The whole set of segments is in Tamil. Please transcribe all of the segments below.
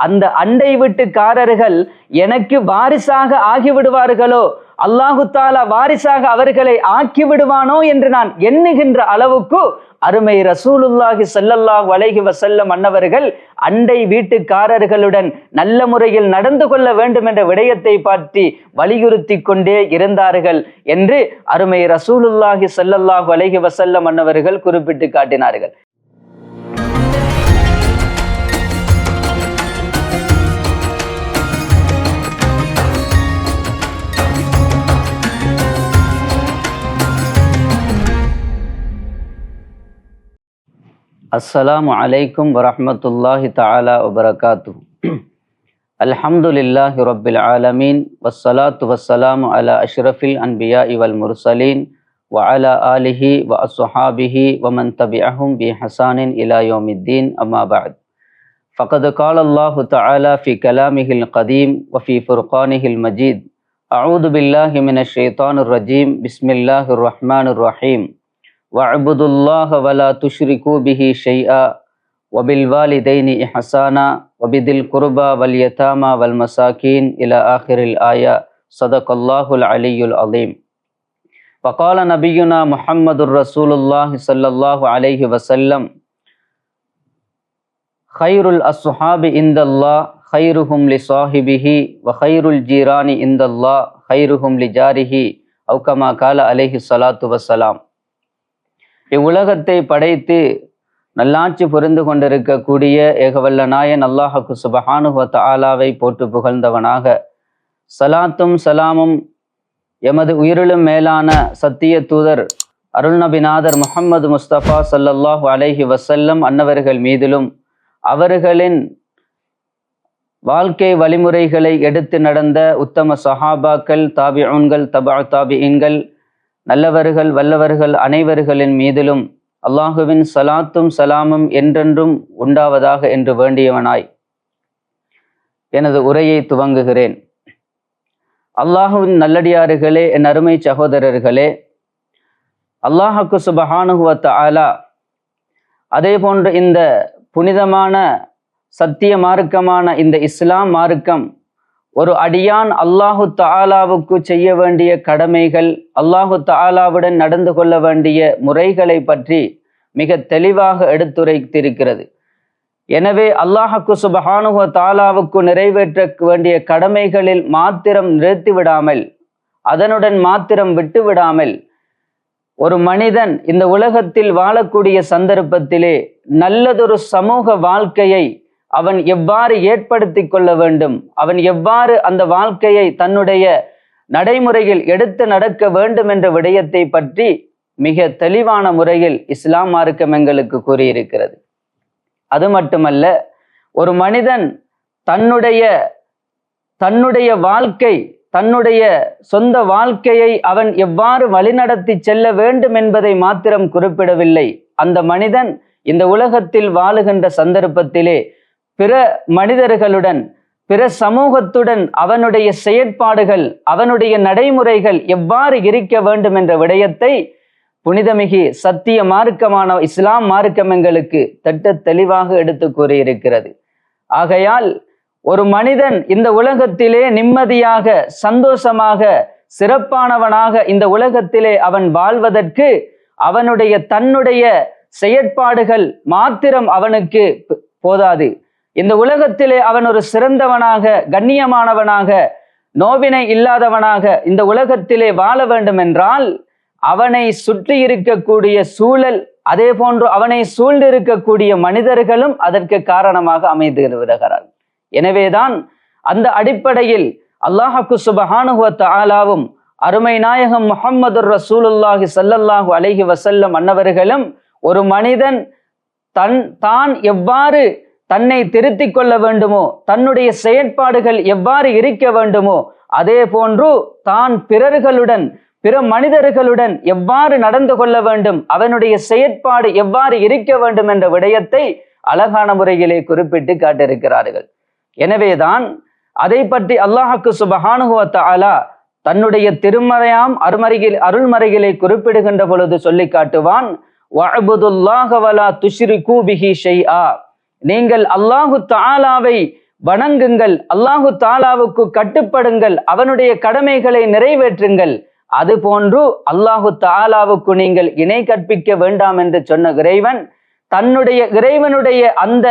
அந்த அண்டை வீட்டுக்காரர்கள் எனக்கு வாரிசாக ஆகிவிடுவார்களோ, அல்லாஹு தாலா வாரிசாக அவர்களை ஆக்கி விடுவானோ என்று நான் எண்ணுகின்ற அளவுக்கு அருமை ரசூலுல்லாஹி ஸல்லல்லாஹு அலைஹி வஸல்லம் அன்னவர்கள் அண்டை வீட்டுக்காரர்களுடன் நல்ல முறையில் நடந்து கொள்ள வேண்டும் என்ற விடயத்தை பற்றி வலியுறுத்தி கொண்டே இருந்தார்கள் என்று அருமை ரசூலுல்லாஹி ஸல்லல்லாஹு அலைஹி வஸல்லம் அன்னவர்கள் குறிப்பிட்டு காட்டினார்கள். அஸ்ஸலாமு அலைக்கும் வரஹ்மத்துல்லாஹி தஆலா வபரகாத்துஹு. அல்ஹம்துலில்லாஹி ரப்பில் ஆலமீன் வஸ்ஸலாத்து வஸ்ஸலாமு அலா அஷ்ரஃபில் அன்பியாஇ வல் முர்சலீன் வ அலா ஆலிஹி வ அஸ்ஹாபிஹி வ மன் தபிஅஹும் பி ஹஸானின் இலா யௌமித்தீன். அம்மா பஅத். ஃபகத் கால அல்லாஹு தஆலா ஃபி கலாமிஹில் கதீம் வ ஃபி ஃபுர்கானிஹில் மஜீத். அஊது பில்லாஹி மினஷ் ஷைத்தானிர் ரஜீம். பிஸ்மில்லாஹிர் ரஹ்மானிர் ரஹீம். வஅபுதுல்லாஹ வலா துஷ்ரிகு பிஹி ஷைஆ வபில் வாலிதைனி இஹ்சானா வபிதில் குர்பா வல் யதாமா வல் மசாகீன் இலா ஆஹிரில் ஆயா. ஸதகல்லாஹுல் அலியுல் அலீம். வகால நபியுனா முஹம்மதுர் ரசூலுல்லாஹி ஸல்லல்லாஹு அலைஹி வஸல்லம் கைருல் அஸ்ஹாபி இந்தல்லாஹ் கைருஹும் லிசாஹிபிஹி வ கைருல் ஜீரானி இந்தல்லாஹ் கைருஹும் லிஜாரிஹி அவ் கமா கால அலைஹி ஸலாத்து வஸ்ஸலாம். இவ்வுலகத்தை படைத்து நல்லாட்சி புரிந்து கொண்டிருக்கக்கூடிய ஏகவல்ல நாயன் அல்லாஹ்வுக்கு சுப்ஹானஹு வ தஆலாவை போற்று புகழ்ந்தவனாக, சலாத்தும் சலாமும் எமது உயிரிலும் மேலான சத்திய தூதர் அருள்நபிநாதர் முஹம்மது முஸ்தபா ஸல்லல்லாஹு அலைஹி வஸல்லம் அன்னவர்கள் மீதிலும், அவர்களின் வாழ்க்கை வழிமுறைகளை எடுத்து நடந்த உத்தம சஹாபாக்கள், தாபிஊன்கள், தபா தாபிஈன்கள், நல்லவர்கள் வல்லவர்கள் அனைவர்களின் மீதிலும் அல்லாஹுவின் சலாத்தும் சலாமும் என்றென்றும் உண்டாவதாக என்று வேண்டியவனாய் எனது உரையை துவங்குகிறேன். அல்லாஹுவின் நல்லடியார்களே, என் அருமை சகோதரர்களே, அல்லாஹுக்கு சுப்ஹானஹு வ தஆலா அதே போன்று இந்த புனிதமான சத்திய மார்க்கமான இந்த இஸ்லாம் மார்க்கம் ஒரு அடியான் அல்லாஹு தஆலாவுக்கு செய்ய வேண்டிய கடமைகள், அல்லாஹு தஆலாவுடன் நடந்து கொள்ள வேண்டிய முறைகளை பற்றி மிக தெளிவாக எடுத்துரைத்திருக்கிறது. எனவே அல்லாஹுக்கு சுப்ஹானஹு வ தஆலாவுக்கு நிறைவேற்ற வேண்டிய கடமைகளில் மாத்திரம் நிறுத்திவிடாமல், அதனுடன் மாத்திரம் விட்டுவிடாமல், ஒரு மனிதன் இந்த உலகத்தில் வாழக்கூடிய சந்தர்ப்பத்திலே நல்லதொரு சமூக வாழ்க்கையை அவன் எவ்வாறு ஏற்படுத்தி கொள்ள வேண்டும், அவன் எவ்வாறு அந்த வாழ்க்கையை தன்னுடைய நடைமுறையில் எடுத்து நடக்க வேண்டும் என்ற விடயத்தை பற்றி மிக தெளிவான முறையில் இஸ்லாம் மார்க்கம் எங்களுக்கு கூறியிருக்கிறது. அது மட்டுமல்ல, ஒரு மனிதன் தன்னுடைய வாழ்க்கை, தன்னுடைய சொந்த வாழ்க்கையை அவன் எவ்வாறு வழிநடத்தி செல்ல வேண்டும் என்பதை மாத்திரம் குறிப்பிடவில்லை. அந்த மனிதன் இந்த உலகத்தில் வாழுகின்ற சந்தர்ப்பத்திலே பிற மனிதர்களுடன், பிற சமூகத்துடன் அவனுடைய செயற்பாடுகள், அவனுடைய நடைமுறைகள் எவ்வாறு இருக்க வேண்டும் என்ற விடயத்தை புனிதமிகு சத்திய மார்க்கமான இஸ்லாம் மார்க்கம் எங்களுக்கு திட்ட தெளிவாக எடுத்து கூறியிருக்கிறது. ஆகையால் ஒரு மனிதன் இந்த உலகத்திலே நிம்மதியாக, சந்தோஷமாக, சிறப்பானவனாக இந்த உலகத்திலே அவன் வாழ்வதற்கு தன்னுடைய செயற்பாடுகள் மாத்திரம் அவனுக்கு போதாது. இந்த உலகத்திலே அவன் ஒரு சிறந்தவனாக, கண்ணியமானவனாக, நோவினை இல்லாதவனாக இந்த உலகத்திலே வாழ வேண்டும் என்றால் அவனை சுற்றி இருக்கக்கூடிய சூழல், அதே போன்று அவனை சூழ்ந்து இருக்கக்கூடிய மனிதர்களும் அதற்கு காரணமாக அமைந்து விடுகிறார்கள். எனவேதான் அந்த அடிப்படையில் அல்லாஹ்வுக்கு சுப்ஹானஹு வ தஆலாவும் அருமை நாயகம் முஹம்மதுர் ரசூலுல்லாஹி ஸல்லல்லாஹு அலைஹி வஸல்லம் அன்னவர்களும் ஒரு மனிதன் தான் எவ்வாறு தன்னை திருத்திக் கொள்ள வேண்டுமோ, தன்னுடைய செயற்பாடுகள் எவ்வாறு இருக்க வேண்டுமோ, அதே போன்று தான் பிறர்களுடன், பிற மனிதர்களுடன் எவ்வாறு நடந்து கொள்ள வேண்டும், அவனுடைய செயற்பாடு எவ்வாறு இருக்க வேண்டும் என்ற விடயத்தை அழகான முறையிலே குறிப்பிட்டு காட்டியிருக்கிறார்கள். எனவேதான் அதை பற்றி அல்லாஹ்வுக்கு சுப்ஹானஹு வ தஆலா தன்னுடைய திருமறையாம் அருள்மறைகளை குறிப்பிடுகின்ற பொழுது சொல்லி காட்டுவான், வஅபுதுல்லாஹ வலா துஷ்ரிகு பிஹி ஷைஆ, நீங்கள் அல்லாஹு தஆலாவை வணங்குங்கள், அல்லாஹு தாலாவுக்கு கட்டுப்படுங்கள், அவனுடைய கடமைகளை நிறைவேற்றுங்கள். அது போன்று அல்லாஹு தாலாவுக்கு நீங்கள் இணை கற்பிக்க வேண்டாம் என்று சொன்ன இறைவனுடைய அந்த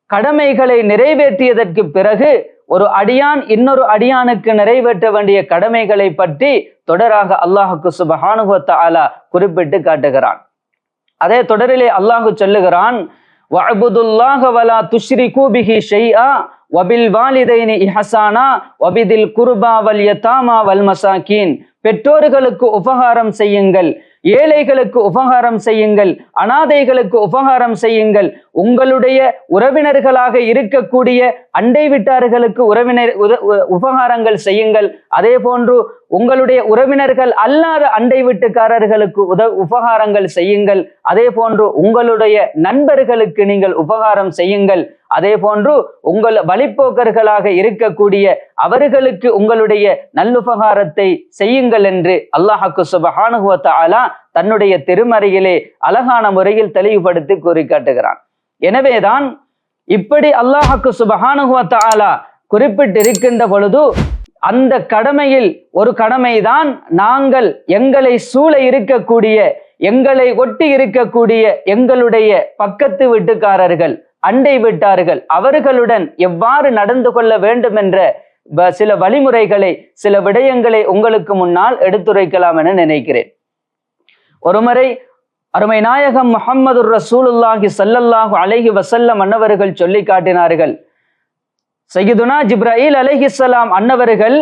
கடமைகளை நிறைவேற்றியதற்கு பிறகு ஒரு அடியான் இன்னொரு அடியானுக்கு நிறைவேற்ற வேண்டிய கடமைகளை பற்றி தொடராக அல்லாஹுக்கு சுப்ஹானஹு வ தஆலா குறிப்பிட்டு காட்டுகிறான். அதே தொடரிலே அல்லாஹு சொல்லுகிறான், வஅபுதுல்லாஹ வலா துஷ்ரிகு பிஹி ஷைஆ வபில் வாலிதைனி இஹ்சானா வபிதில் குர்பா வல் யதாமா வல் மசாகீன். பெற்றோர்களுக்கு உபகாரம் செய்யுங்கள், ஏழைகளுக்கு உபகாரம் செய்யுங்கள், அனாதைகளுக்கு உபகாரம் செய்யுங்கள், உங்களுடைய உறவினர்களாக இருக்கக்கூடிய அண்டை வீட்டார்களுக்கு உபகாரங்கள் செய்யுங்கள். அதே போன்று உங்களுடைய உறவினர்கள் அல்லாத அண்டை வீட்டுக்காரர்களுக்கு உபகாரங்கள் செய்யுங்கள். அதே போன்று உங்களுடைய நண்பர்களுக்கு நீங்கள் உபகாரம் செய்யுங்கள். அதே போன்று உங்கள் வழிப்போக்கர்களாக இருக்கக்கூடிய அவர்களுக்கு உங்களுடைய நல்லுபகாரத்தை செய்யுங்கள் என்று அல்லாஹ்வுக்கு சுப்ஹானஹு வ தஆலா தன்னுடைய திருமறையிலே அழகான முறையில் தெளிவுபடுத்தி கூறி காட்டுகிறான். எனவேதான் இப்படி அல்லாஹ்வுக்கு சுப்ஹானஹு வ தஆலா குறிப்பிட்டிருக்கின்ற பொழுது அந்த கடமையில் ஒரு கடமைதான் நாங்கள் எங்களை சூழ இருக்கக்கூடிய, எங்களை ஒட்டி இருக்கக்கூடிய எங்களுடைய பக்கத்து வீட்டுக்காரர்கள், அண்டை வீட்டார்கள், அவர்களுடன் எவ்வாறு நடந்து கொள்ள வேண்டும் என்ற சில வழிமுறைகளை, சில விடயங்களை உங்களுக்கு முன்னால் எடுத்துரைக்கலாம் என நினைக்கிறேன். ஒருமுறை அருமை நாயகம் முஹம்மது ரசூலுல்லாஹி ஸல்லல்லாஹு அலைஹி வஸல்லம் அன்னவர்கள் சொல்லி காட்டினார்கள். சய்யிதுனா ஜிப்ராயில் அலைஹிஸ்ஸலாம் அன்னவர்கள்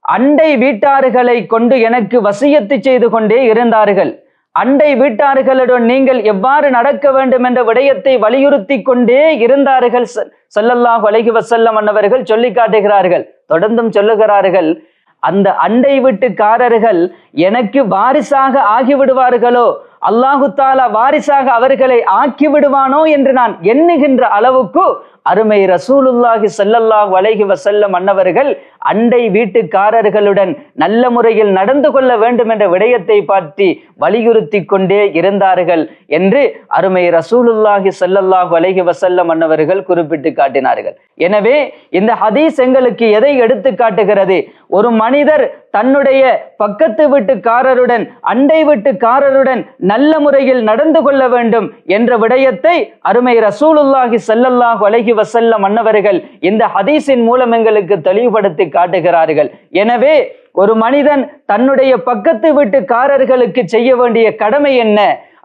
அண்டை வீட்டார்களை கொண்டு எனக்கு வசியத்து செய்து கொண்டே இருந்தார்கள். அண்டை வீட்டார்களுடன் நீங்கள் எவ்வாறு நடக்க வேண்டும் என்ற விடயத்தை வலியுறுத்தி கொண்டே இருந்தார்கள். ஸல்லல்லாஹு அலைஹி வஸல்லம் அன்னவர்கள் சொல்லி காட்டுகிறார்கள். தொடர்ந்தும் சொல்லுகிறார்கள், அந்த அண்டை வீட்டுக்காரர்கள் எனக்கு வாரிசாக ஆகிவிடுவார்களோ, அல்லாஹு தாலா வாரிசாக அவர்களை ஆக்கி விடுவானோ என்று நான் எண்ணுகின்ற அளவுக்கு அருமை ரசூலுல்லாஹி ஸல்லல்லாஹு அலைஹி வஸல்லம் அன்னவர்கள் அண்டை வீட்டுக்காரர்களுடன் நல்ல முறையில் நடந்து கொள்ள வேண்டும் என்ற விடயத்தை பற்றி வலியுறுத்தி கொண்டே இருந்தார்கள் என்று அருமை ரசூலுல்லாஹி ஸல்லல்லாஹு அலைஹி வஸல்லம் அன்னவர்கள் குறிப்பிட்டு காட்டினார்கள். எனவே இந்த ஹதீஸ் எங்களுக்கு எதை எடுத்து காட்டுகிறது? ஒரு மனிதர் தன்னுடைய பக்கத்து வீட்டுக்காரருடன், அண்டை வீட்டுக்காரருடன் நல்ல முறையில் நடந்து கொள்ள வேண்டும் என்ற விடயத்தை அருமை ரசூலுல்லாஹி ஸல்லல்லாஹு அலைஹி வஸல்லம் அன்னவர்கள் இந்த ஹதீஸின் மூலம் எங்களுக்கு தெளிவுபடுத்தி காட்டுகிறார்கள். எனவே ஒரு மனிதன் தன்னுடைய பக்கத்து வீட்டுக்காரர்களுக்கு செய்ய வேண்டிய கடமை என்ன?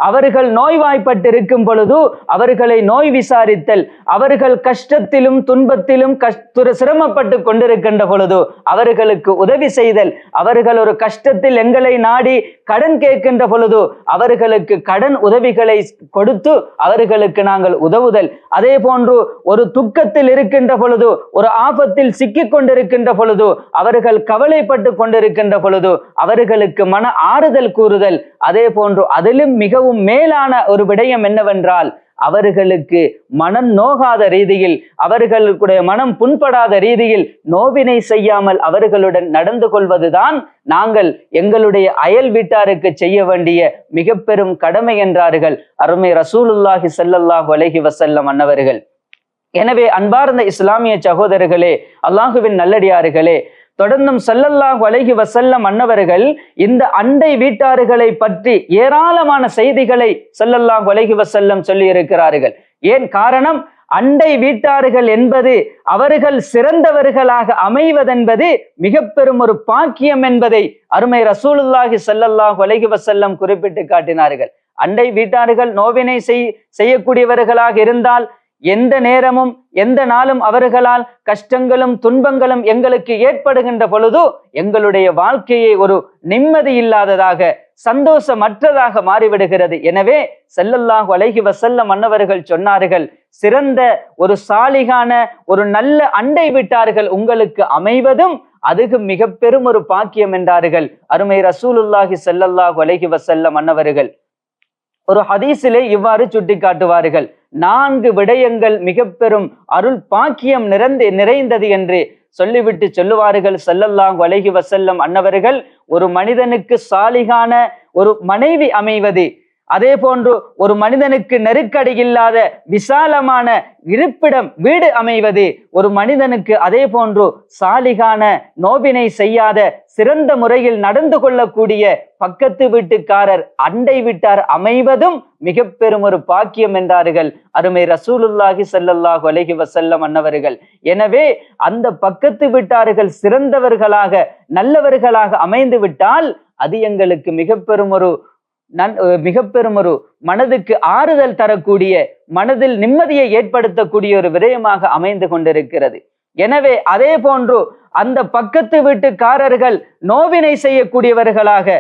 அவர்கள் நோய்வாய்ப்பட்டிருக்கும் பொழுது அவர்களை நோய் விசாரித்தல், அவர்கள் கஷ்டத்திலும் துன்பத்திலும் சிரமப்பட்டு கொண்டிருக்கின்ற பொழுது அவர்களுக்கு உதவி செய்தல், அவர்கள் ஒரு கஷ்டத்தில் எங்களை நாடி கடன் கேட்கின்ற பொழுது அவர்களுக்கு கடன் உதவிகளை கொடுத்து அவர்களுக்கு நாங்கள் உதவுதல். அதே போன்று ஒரு துக்கத்தில் இருக்கின்ற பொழுது, ஒரு ஆபத்தில் சிக்கிக் கொண்டிருக்கின்ற பொழுது, அவர்கள் கவலைப்பட்டு கொண்டிருக்கின்ற பொழுது அவர்களுக்கு மன ஆறுதல் கூறுதல். அதே போன்று அதிலும் மிகவும் மேலான ஒரு விடயம் என்னவென்றால், அவர்களுக்கு மனம் நோகாத ரீதியில், அவர்களுடைய மனம் புண்படாத ரீதியில் நோவினை செய்யாமல் அவர்களுடன் நடந்து கொள்வதுதான் நாங்கள் எங்களுடைய அயல் வீட்டாருக்கு செய்ய வேண்டிய மிக பெரும் கடமை என்றார்கள் அருமை ரசூலுல்லாஹி ஸல்லல்லாஹு அலைஹி வஸல்லம் அன்னவர்கள். எனவே அன்பார்ந்த இஸ்லாமிய சகோதரர்களே, அல்லாஹுவின் நல்லடியார்களே, தொடர்ந்தும் ஸல்லல்லாஹு அலைஹி வஸல்லம் அன்னவர்கள் இந்த அண்டை வீட்டார்களை பற்றி ஏராளமான செய்திகளை ஸல்லல்லாஹு அலைஹி வஸல்லம் சொல்லி இருக்கிறார்கள். ஏன் காரணம்? அண்டை வீட்டார்கள் என்பது அவர்கள் சிறந்தவர்களாக அமைவதென்பது மிக பெரும் ஒரு பாக்கியம் என்பதை அருமை ரசூலுல்லாஹி ஸல்லல்லாஹு அலைஹி வஸல்லம் குறிப்பிட்டு காட்டினார்கள். அண்டை வீட்டார்கள் நோவினை செய்யக்கூடியவர்களாக இருந்தால் எந்த நேரமும் எந்த நாளும் அவர்களால் கஷ்டங்களும் துன்பங்களும் எங்களுக்கு ஏற்படுகின்ற பொழுது எங்களுடைய வாழ்க்கையை ஒரு நிம்மதி இல்லாததாக, சந்தோஷமற்றதாக மாறிவிடுகிறது. எனவே ஸல்லல்லாஹு அலைஹி வஸல்லம் அன்னவர்கள் சொன்னார்கள், சிறந்த ஒரு சாலிகான ஒரு நல்ல அண்டை வீட்டார்கள் உங்களுக்கு அமைவதும் அதுக்கு மிக பெரும் ஒரு பாக்கியம் என்றார்கள் அருமை ரசூலுல்லாஹி ஸல்லல்லாஹு அலைஹி வஸல்லம் அன்னவர்கள். ஒரு ஹதீஸிலே இவ்வாறு சுட்டி காட்டுவார்கள், 4 விடயங்கள் மிக பெரும் அருள் பாக்கியம் நிறைந்தது என்று சொல்லிவிட்டு சொல்லுவார்கள் ஸல்லல்லாஹு அலைஹி வஸல்லம் அன்னவர்கள். ஒரு மனிதனுக்கு சாலிகான ஒரு மனைவி அமைவது, அதே போன்று ஒரு மனிதனுக்கு நெருக்கடி இல்லாத விசாலமான இருப்பிடம் வீடு அமைவது, ஒரு மனிதனுக்கு அதே போன்று சாலிகான நோவினை செய்யாத சிறந்த முறையில் நடந்து கொள்ளக்கூடிய பக்கத்து வீட்டுக்காரர் அண்டை வீட்டார் அமைவதும் மிக பெரும் ஒரு பாக்கியம் என்றார்கள் அருமை ரசூலுல்லாஹி ஸல்லல்லாஹு அலைஹி வஸல்லம் அன்னவர்கள். எனவே அந்த பக்கத்து வீட்டார்கள் சிறந்தவர்களாக நல்லவர்களாக அமைந்து விட்டால் அது எங்களுக்கு மிக பெரும் ஒரு மனதுக்கு ஆறுதல் தரக்கூடிய, மனதில் நிம்மதியை ஏற்படுத்தக்கூடிய ஒரு விடயமாக அமைந்து கொண்டிருக்கிறது. எனவே அதே போன்று அந்த பக்கத்து வீட்டுக்காரர்கள் நோவினை செய்யக்கூடியவர்களாக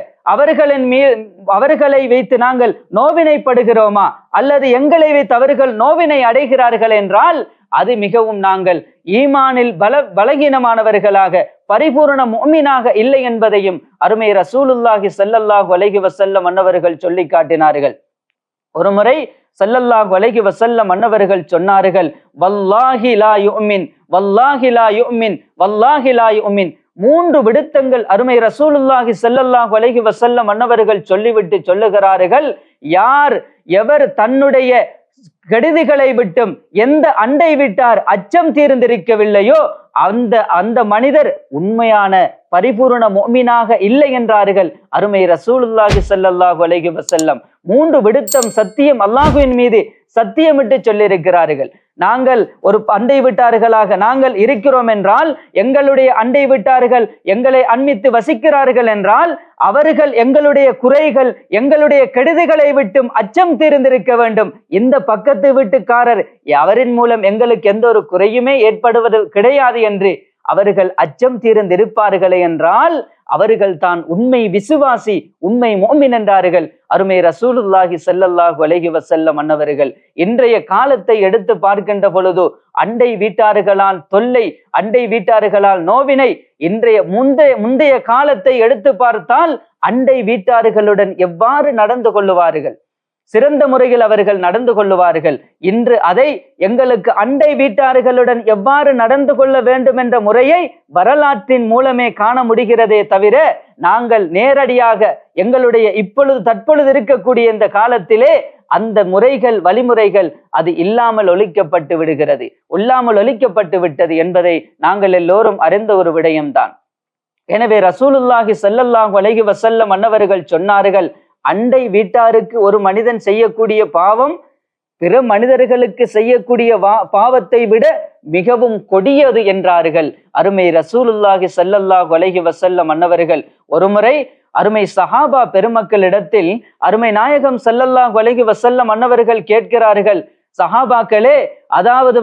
அவர்களை வைத்து நாங்கள் நோவினைப்படுகிறோமா அல்லது எங்களை வைத்து அவர்கள் நோவினை அடைகிறார்கள் என்றால் அது மிகவும் நாங்கள் ஈமானில் பலகீனமானவர்களாக பரிபூர்ண முஃமினாக இல்லை என்பதையும் அருமை ரசூலுல்லாஹி ஸல்லல்லாஹு அலைஹி வஸல்லம் அன்னவர்கள் சொல்லி காட்டினார்கள். ஒரு முறை ஸல்லல்லாஹு அலைஹி வஸல்லம் அன்னவர்கள் சொன்னார்கள், வல்லாஹி லா யுமின், வல்லாஹி லா யுமின், வல்லாஹி லா யுமின். 3 விடுத்தங்கள் அருமை ரசூலுல்லாஹி ஸல்லல்லாஹு அலைஹி வஸல்லம் அன்னவர்கள் சொல்லிவிட்டு சொல்லுகிறார்கள், எவர் தன்னுடைய கெடுதிகளை விட்டும் எந்த அண்டை விட்டார் அச்சம் தீர்ந்திருக்கவில்லையோ அந்த மனிதர் உண்மையான பரிபூர்ண முஃமினாக இல்லை என்றார்கள் அருமை ரசூலுல்லாஹி ஸல்லல்லாஹு அலைஹி வஸல்லம். 3 விடுத்தம் சத்தியம் அல்லாஹ்வின் மீது சத்தியமிட்டு சொல்லியிருக்கிறார்கள். நாங்கள் ஒரு அண்டை வீட்டார்களாக நாங்கள் இருக்கிறோம் என்றால், எங்களுடைய அண்டை வீட்டார்கள் எங்களை அண்மித்து வசிக்கிறார்கள் என்றால், அவர்கள் எங்களுடைய குறைகள் எங்களுடைய கெடுதிகளை விட்டும் அச்சம் தீர்ந்திருக்க வேண்டும். இந்த பக்கத்து வீட்டுக்காரர் அவரின் மூலம் எங்களுக்கு எந்த ஒரு குறையுமே ஏற்படுவது கிடையாது என்று அவர்கள் அச்சம் தீர்ந்திருப்பார்களே என்றால் அவர்கள் தான் உண்மை விசுவாசி, உண்மை முஃமின் என்றார்கள் அருமை ரசூலுல்லாஹி ஸல்லல்லாஹு அலைஹி வஸல்லம் அன்னவர்கள். இன்றைய காலத்தை எடுத்து பார்க்கின்ற பொழுது அண்டை வீட்டார்களால் தொல்லை, அண்டை வீட்டார்களால் நோவினை. இன்றைய முந்தைய காலத்தை எடுத்து பார்த்தால் அண்டை வீட்டார்களுடன் எவ்வாறு நடந்து கொள்ளுவார்கள், சிறந்த முறையில் அவர்கள் நடந்து கொள்ளுவார்கள். இன்று அதை எங்களுக்கு அண்டை வீட்டார்களுடன் எவ்வாறு நடந்து கொள்ள வேண்டும் என்ற முறையை வரலாற்றின் மூலமே காண முடிகிறதே தவிர, நாங்கள் நேரடியாக எங்களுடைய தற்பொழுது இருக்கக்கூடிய இந்த காலத்திலே அந்த முறைகள் வழிமுறைகள் அது இல்லாமல் ஒழிக்கப்பட்டு விட்டது என்பதை நாங்கள் எல்லோரும் அறிந்த ஒரு விடயம்தான். எனவே ரசூலுல்லாஹி ஸல்லல்லாஹு அலைஹி வஸல்லம் அன்னவர்கள் சொன்னார்கள், அண்டை வீட்டாருக்கு ஒரு மனிதன் செய்யக்கூடிய பாவம் பிற மனிதர்களுக்கு செய்யக்கூடிய பாவத்தை விட மிகவும் கொடியது என்றார்கள் அருமை ரசூலுல்லாஹி ஸல்லல்லாஹு அலைஹி வஸல்லம் அன்னவர்கள். ஒருமுறை அருமை சஹாபா பெருமக்களிடத்தில் அருமை நாயகம் ஸல்லல்லாஹு அலைஹி வஸல்லம் அன்னவர்கள் கேட்கிறார்கள், சஹாபாக்களே, அதாவது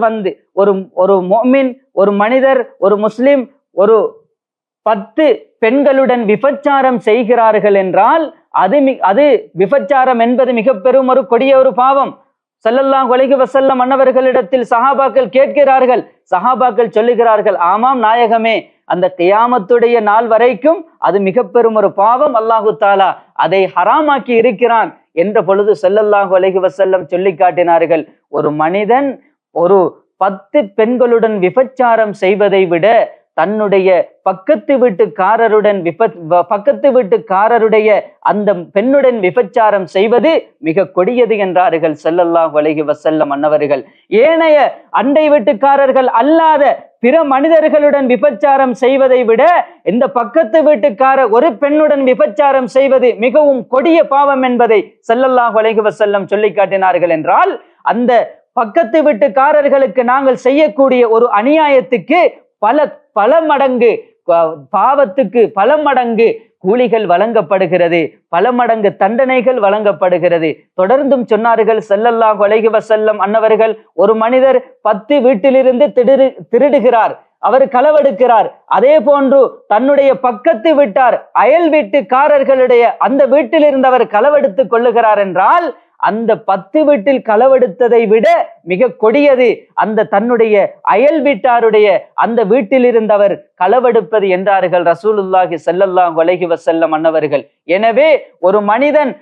ஒரு முஃமின், ஒரு மனிதர், ஒரு முஸ்லிம் ஒரு 10 பெண்களுடன் விபச்சாரம் செய்கிறார்கள் என்றால் அது விபச்சாரம் என்பது மிக பெரும் ஒரு கொடிய ஒரு பாவம். ஸல்லல்லாஹு அலைஹி வஸல்லம் அன்னவர்களிடத்தில் சஹாபாக்கள் கேட்கிறார்கள். சஹாபாக்கள் சொல்லுகிறார்கள், ஆமாம் நாயகமே, அந்த கியாமத்துடைய நாள் வரைக்கும் அது மிக பெரும் ஒரு பாவம், அல்லாஹு தாலா அதை ஹராமாக்கி இருக்கிறான் என்ற பொழுது ஸல்லல்லாஹு அலைஹி வஸல்லம் சொல்லி காட்டினார்கள், ஒரு மனிதன் ஒரு 10 பெண்களுடன் விபச்சாரம் செய்வதை விட தன்னுடைய பக்கத்து வீட்டுக்காரருடைய அந்த பெண்ணுடன் விபச்சாரம் செய்வது மிக கொடியது என்றார்கள் ஸல்லல்லாஹு அலைஹி வஸல்லம் அன்னவர்கள். ஏனைய அண்டை வீட்டுக்காரர்கள் அல்லாத பிற மனிதர்களுடன் விபச்சாரம் செய்வதை விட இந்த பக்கத்து வீட்டுக்காரர் ஒரு பெண்ணுடன் விபச்சாரம் செய்வது மிகவும் கொடிய பாவம் என்பதை ஸல்லல்லாஹு அலைஹி வஸல்லம் சொல்லி காட்டினார்கள் என்றால், அந்த பக்கத்து வீட்டுக்காரர்களுக்கு நாங்கள் செய்யக்கூடிய ஒரு அநியாயத்துக்கு பல மடங்கு பாவத்துக்கு பல மடங்கு கூலிகள் வழங்கப்படுகிறது, பல மடங்கு தண்டனைகள் வழங்கப்படுகிறது. தொடர்ந்தும் சொன்னார்கள் ஸல்லல்லாஹு அலைஹி வஸல்லம் அன்னவர்கள், ஒரு மனிதர் 10 வீட்டிலிருந்து திருடுகிறார், அவர் களவெடுக்கிறார். அதே போன்று தன்னுடைய பக்கத்து வீட்டார் அயல் வீட்டுக்காரர்களுடைய அந்த வீட்டிலிருந்து அவர் களவெடுத்து கொள்ளுகிறார் என்றால், அந்த 10 வீட்டில் களவெடுத்ததை விட மிக கொடியது அந்த தன்னுடைய அயல் வீட்டாருடைய அந்த வீட்டில் இருந்தவர் களவெடுப்பது என்றார்கள் ரசூலுல்லாஹி ஸல்லல்லாஹு அலைஹி வஸல்லம் அன்னவர்கள். எனவே ஒரு மனிதன்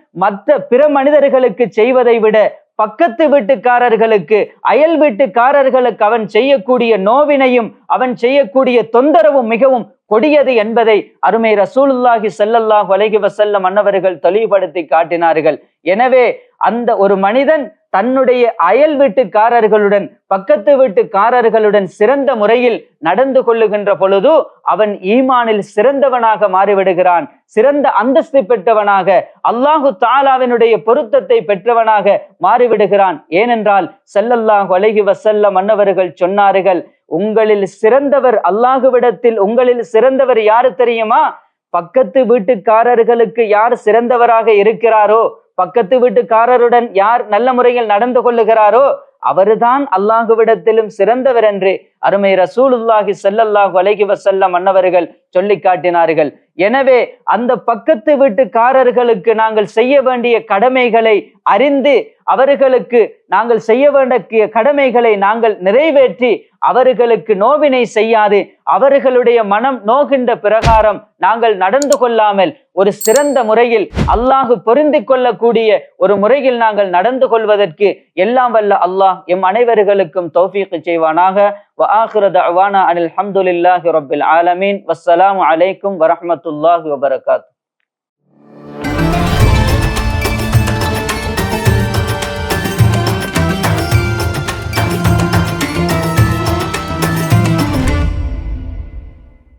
பிற மனிதர்களுக்கு செய்வதை விட பக்கத்து வீட்டுக்காரர்களுக்கு அயல் வீட்டுக்காரர்களுக்கு அவன் செய்யக்கூடிய நோவினையும் அவன் செய்யக்கூடிய தொந்தரவும் மிகவும் கொடியது என்பதை அருமை ரசூலுல்லாஹி ஸல்லல்லாஹு அலைஹி வஸல்லம் அன்னவர்கள் தெளிவுபடுத்தி காட்டினார்கள். எனவே அந்த ஒரு மனிதன் தன்னுடைய அயல் வீட்டுக்காரர்களுடன் பக்கத்து வீட்டுக்காரர்களுடன் சிறந்த முறையில் நடந்து கொள்ளுகின்ற பொழுது அவன் ஈமானில் சிறந்தவனாக மாறிவிடுகிறான், சிறந்த அந்தஸ்து பெற்றவனாக, அல்லாஹு தஆலாவினுடைய பொருத்தத்தை பெற்றவனாக மாறிவிடுகிறான். ஏனென்றால் ஸல்லல்லாஹு அலைஹி வஸல்லம் அன்னவர்கள் சொன்னார்கள், உங்களில் சிறந்தவர் அல்லாஹுவிடத்தில் உங்களில் சிறந்தவர் யாரு தெரியுமா? பக்கத்து வீட்டுக்காரர்களுக்கு யார் சிறந்தவராக இருக்கிறாரோ, பக்கத்து வீட்டுக்காரருடன் யார் நல்ல முறையில் நடந்து கொள்ளுகிறாரோ அவர்தான் அல்லாஹுவிடத்திலும் சிறந்தவர் என்று அருமை ரசூலுல்லாஹி ஸல்லல்லாஹு அலைஹி வஸல்லம் அன்னவர்கள் சொல்லி காட்டினார்கள். எனவே அந்த பக்கத்து வீட்டுக்காரர்களுக்கு நாங்கள் செய்ய வேண்டிய கடமைகளை அறிந்து அவர்களுக்கு நாங்கள் செய்ய வேண்டிய கடமைகளை நாங்கள் நிறைவேற்றி அவர்களுக்கு நோவினை செய்யாது அவர்களுடைய மனம் நோகின்ற பிரகாரம் நாங்கள் நடந்து கொள்ளாமல் ஒரு சிறந்த முறையில் அல்லாஹு பொருந்தி கொள்ளக்கூடிய ஒரு முறையில் நாங்கள் நடந்து கொள்வதற்கு எல்லாம் வல்ல அல்லாஹ் எம் அனைவர்களுக்கும் தௌஃபீக் செய்வானாக. வ ஆகிரு தஅவானா அனில் ஹம்துலில்லாஹி ரப்பில் ஆலமீன். வஸ்ஸலாமு அலைக்கும் வரஹ்மத்துல்லாஹி வபரகாத்துஹு.